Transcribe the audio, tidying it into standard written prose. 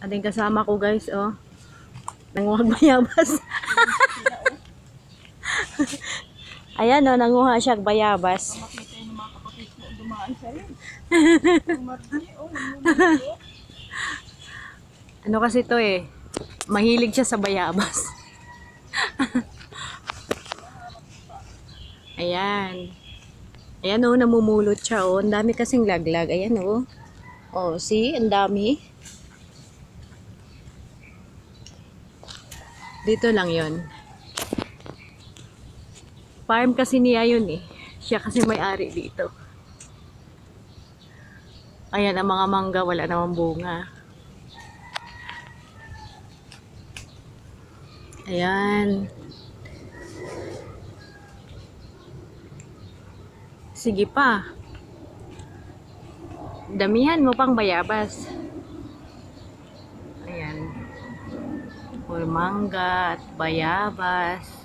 Ating kasama ko guys, oh. Nanguhag bayabas. Ayan, oh, nanguha siya bayabas. Makita yung mga kapatid ko dumaan sa rin. Ano kasi to eh, mahilig siya sa bayabas. Ayan. Ayan oh, namumulot siya oh. Ang dami kasing laglag. Ayan oh. Oh, see? Ang dami. Dito lang yon. Farm kasi niya yun eh. Siya kasi may-ari dito. Ayan, ang mga mangga wala namang bunga. Ayan. Sige pa. Damihan mo pang bayabas. Ayan. Puro mangga at bayabas.